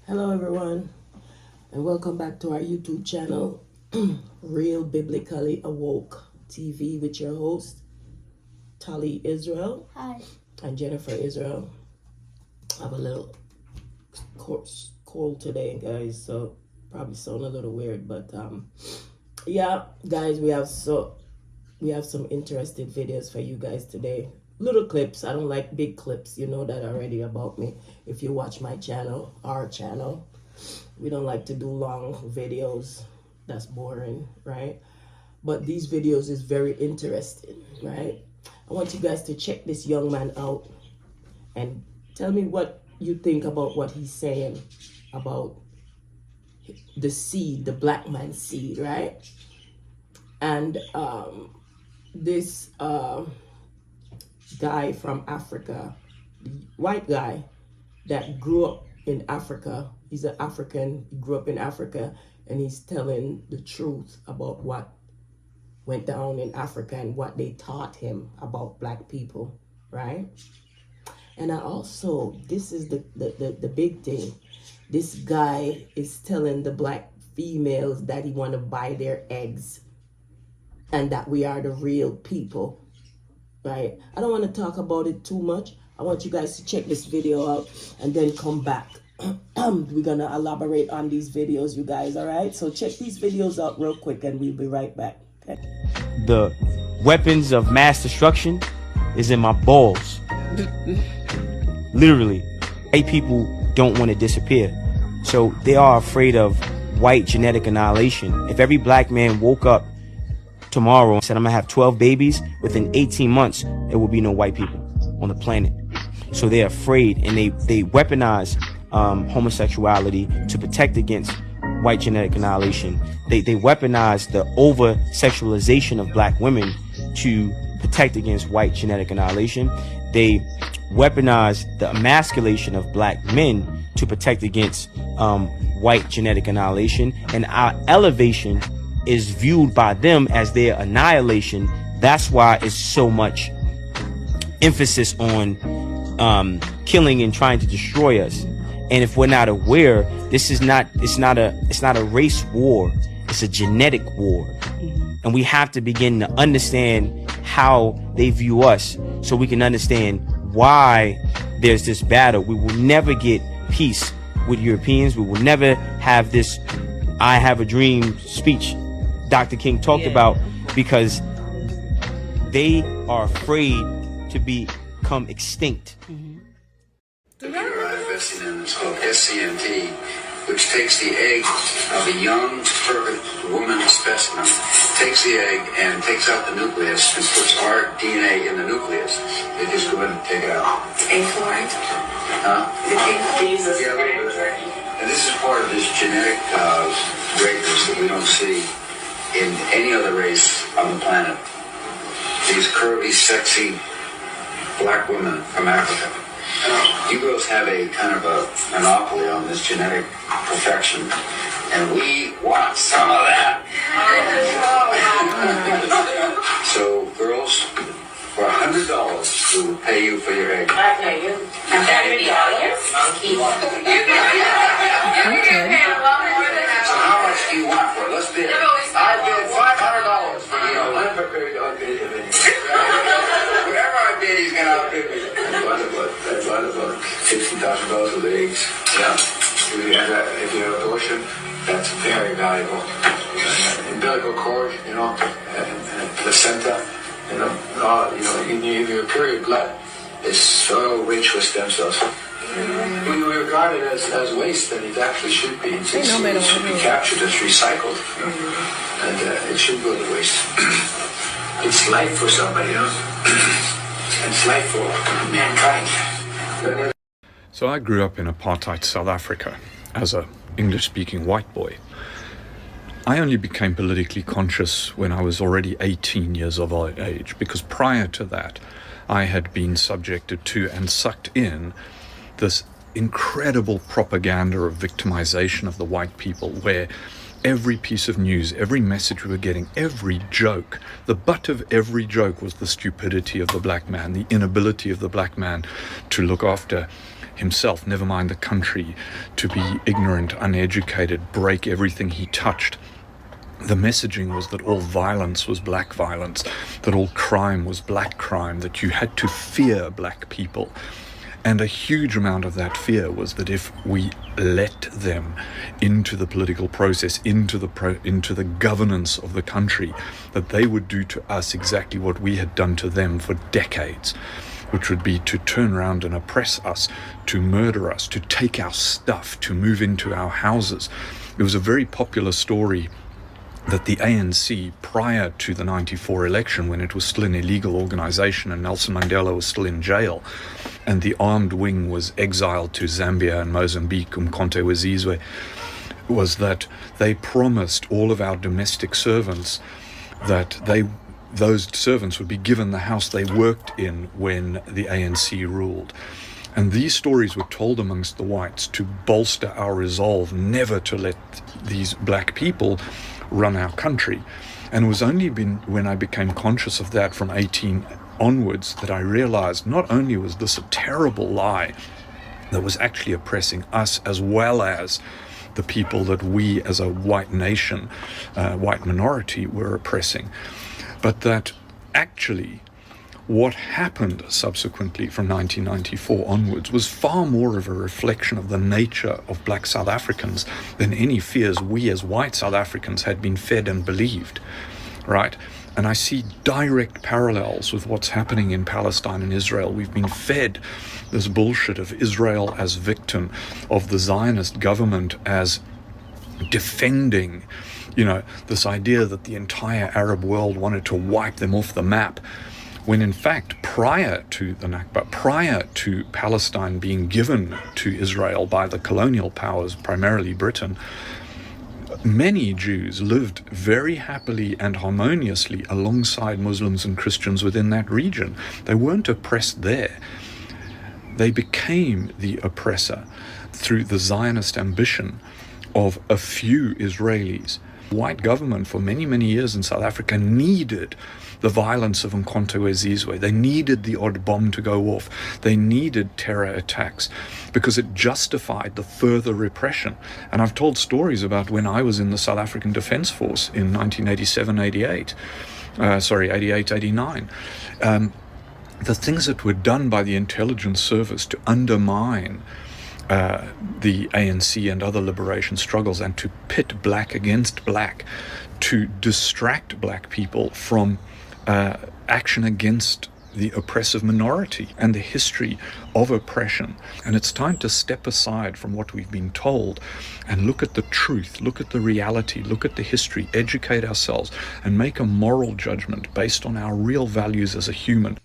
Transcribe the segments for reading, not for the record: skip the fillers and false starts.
Hello, everyone, and welcome back to our YouTube channel, Real Biblically Awoke TV, with your host, Tali Israel. Hi. And Jennifer Israel. I have a little cold today, guys, so probably sound a little weird, but yeah, guys, we have some interesting videos for you guys today. Little clips. I don't like big clips. You know that already about me. If you watch my channel, our channel, we don't like to do long videos. That's boring, right? But these videos is very interesting, right? I want you guys to check this young man out and tell me what you think about what he's saying about the seed, the black man seed, right? And this guy from Africa, the white guy that grew up in Africa, he's an African, he grew up in Africa, and he's telling the truth about what went down in Africa and what they taught him about black people, right? And I also, this is the big thing, this guy is telling the black females that he want to buy their eggs and that we are the real people, right? I don't want to talk about it too much. I want you guys to check this video out and then come back. We're going to elaborate on these videos, you guys, all right? So check these videos out real quick and we'll be right back. Okay? The weapons of mass destruction is in my balls. Literally, white people don't want to disappear. So they are afraid of white genetic annihilation. If every black man woke up tomorrow and said, I'm gonna have 12 babies, within 18 months, there will be no white people on the planet. So they're afraid, and they weaponize homosexuality to protect against white genetic annihilation. They weaponize the over-sexualization of black women to protect against white genetic annihilation. They weaponize the emasculation of black men to protect against white genetic annihilation. And our elevation is viewed by them as their annihilation. That's why it's so much emphasis on killing and trying to destroy us. And if we're not aware, it's not a race war, it's a genetic war. And we have to begin to understand how they view us so we can understand why there's this battle. We will never get peace with Europeans. We will never have this I have a dream speech Dr. King talked about, because they are afraid to become extinct. The computer I'm investing in is called SCNT, which takes the egg of a young, perfect woman specimen, takes the egg and takes out the nucleus and puts our DNA in the nucleus. They just go in and take it out. Egg fluoride? Huh? The egg uses Yeah, a little bit. And this is part of this genetic greatness that we don't see in any other race on the planet. These curvy, sexy black women from Africa. You girls have a kind of a monopoly on this genetic perfection, and we want some of that. So, girls, for $100, we will pay you for your egg. I pay you. $100? So how much do you want for it? Let's bid. I bid $500 for whatever I bid, he's going to outbid me. I'd buy about $60,000 of eggs. Yeah. If you have abortion, that's very valuable. Umbilical cord, and placenta, in your period blood is so rich with stem cells. When we regard it as waste, then it actually should be. It should be captured as recycled, and it should go to waste. It's life for somebody else. It's life for mankind. So I grew up in apartheid South Africa as a English-speaking white boy. I only became politically conscious when I was already 18 years of age, because prior to that, I had been subjected to and sucked in this incredible propaganda of victimization of the white people, where every piece of news, every message we were getting, every joke, the butt of every joke was the stupidity of the black man, the inability of the black man to look after himself, never mind the country, to be ignorant, uneducated, break everything he touched. The messaging was that all violence was black violence, that all crime was black crime, that you had to fear black people. And a huge amount of that fear was that if we let them into the political process, into the governance of the country, that they would do to us exactly what we had done to them for decades, which would be to turn around and oppress us, to murder us, to take our stuff, to move into our houses. It was a very popular story that the ANC, prior to the 94 election, when it was still an illegal organization and Nelson Mandela was still in jail, and the armed wing was exiled to Zambia and Mozambique, Umkhonto we Sizwe, was that they promised all of our domestic servants that those servants would be given the house they worked in when the ANC ruled. And these stories were told amongst the whites to bolster our resolve never to let these black people run our country. And it was only when I became conscious of that from 18 onwards that I realized not only was this a terrible lie that was actually oppressing us as well as the people that we as a white nation, white minority, were oppressing, but that actually what happened subsequently from 1994 onwards was far more of a reflection of the nature of black South Africans than any fears we as white South Africans had been fed and believed, right? And I see direct parallels with what's happening in Palestine and Israel. We've been fed this bullshit of Israel as victim, of the Zionist government as defending, this idea that the entire Arab world wanted to wipe them off the map, when in fact, prior to the Nakba, prior to Palestine being given to Israel by the colonial powers, primarily Britain, many Jews lived very happily and harmoniously alongside Muslims and Christians within that region. They weren't oppressed there. They became the oppressor through the Zionist ambition of a few Israelis. White government for many, many years in South Africa needed the violence of Umkhonto we Sizwe. They needed the odd bomb to go off. They needed terror attacks because it justified the further repression. And I've told stories about when I was in the South African Defence Force in 1987-88. 88-89. The things that were done by the intelligence service to undermine the ANC and other liberation struggles and to pit black against black, to distract black people from action against the oppressive minority and the history of oppression. And it's time to step aside from what we've been told and look at the truth, look at the reality, look at the history, educate ourselves, and make a moral judgment based on our real values as a human.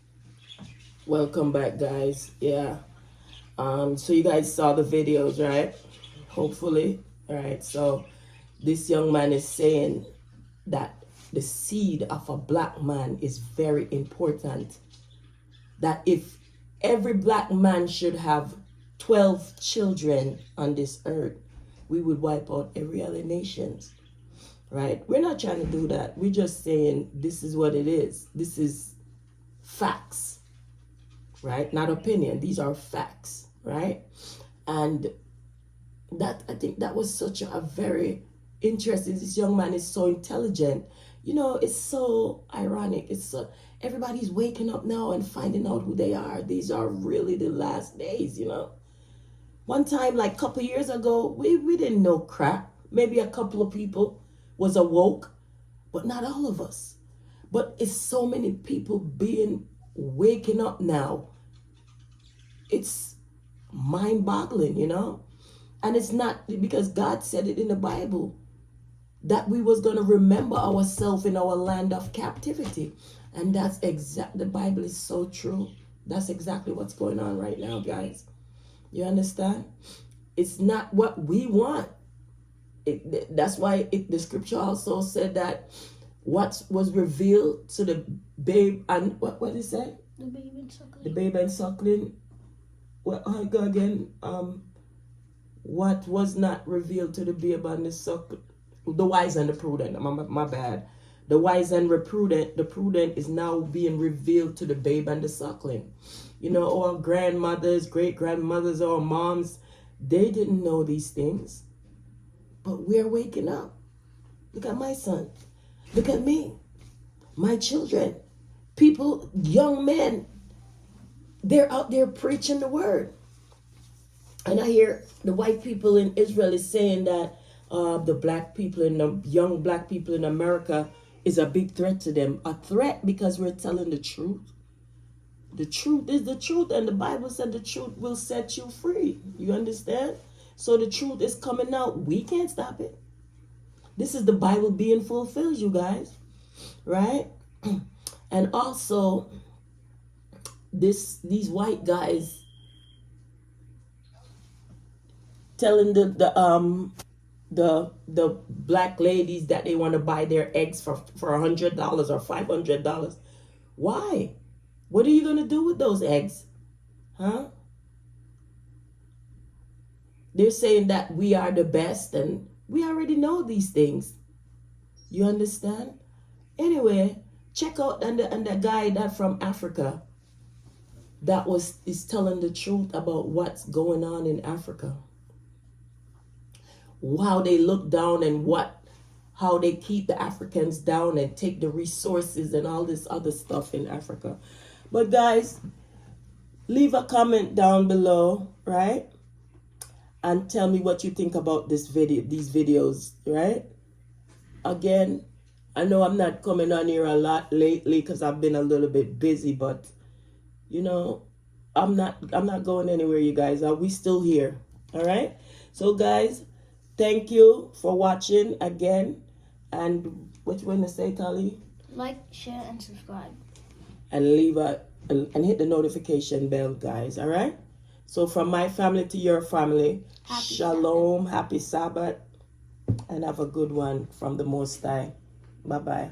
Welcome back, guys. Yeah. So you guys saw the videos, right? Hopefully. All right. So this young man is saying that the seed of a black man is very important. That if every black man should have 12 children on this earth, we would wipe out every other nation. Right? We're not trying to do that. We're just saying this is what it is. This is facts. Right? Not opinion. These are facts. Right? And that, I think that was such a very interesting. This young man is so intelligent. It's so ironic. It's everybody's waking up now and finding out who they are. These are really the last days, One time, like a couple years ago, we didn't know crap. Maybe a couple of people was awoke, but not all of us. But it's so many people waking up now. It's mind-boggling, And it's not because God said it in the Bible that we was going to remember ourselves in our land of captivity. And that's the Bible is so true. That's exactly what's going on right now, guys. You understand? It's not what we want. That's why the scripture also said that what was revealed to the babe and what did it say? The babe and suckling. The babe and suckling. Well, I go again. What was not revealed to the babe and the suckling. The wise and the prudent, my bad. The wise and the prudent is now being revealed to the babe and the suckling. You know, our grandmothers, great grandmothers, our moms, they didn't know these things. But we're waking up. Look at my son. Look at me. My children. People, young men, they're out there preaching the word. And I hear the white people in Israel is saying that the black people and the young black people in America is a big threat to them. A threat because we're telling the truth. The truth is the truth, and the Bible said the truth will set you free. You understand? So the truth is coming out. We can't stop it. This is the Bible being fulfilled, you guys. Right? And also, these white guys telling the black ladies that they want to buy their eggs for $100 or $500. Why? What are you going to do with those eggs? Huh? They're saying that we are the best, and we already know these things. You understand? Anyway, check out and the guy that from Africa that is telling the truth about what's going on in Africa. How they look down and how they keep the Africans down and take the resources and all this other stuff in Africa. But guys, leave a comment down below, right? And tell me what you think about these videos, right? Again, I know I'm not coming on here a lot lately because I've been a little bit busy, but you know, I'm not going anywhere, you guys. We still here. All right? So guys, thank you for watching again. And what you want to say, Tali? Like, share, and subscribe. And and hit the notification bell, guys. All right? So from my family to your family, Happy Shalom, happy Sabbath, and have a good one from the Most High. Bye-bye.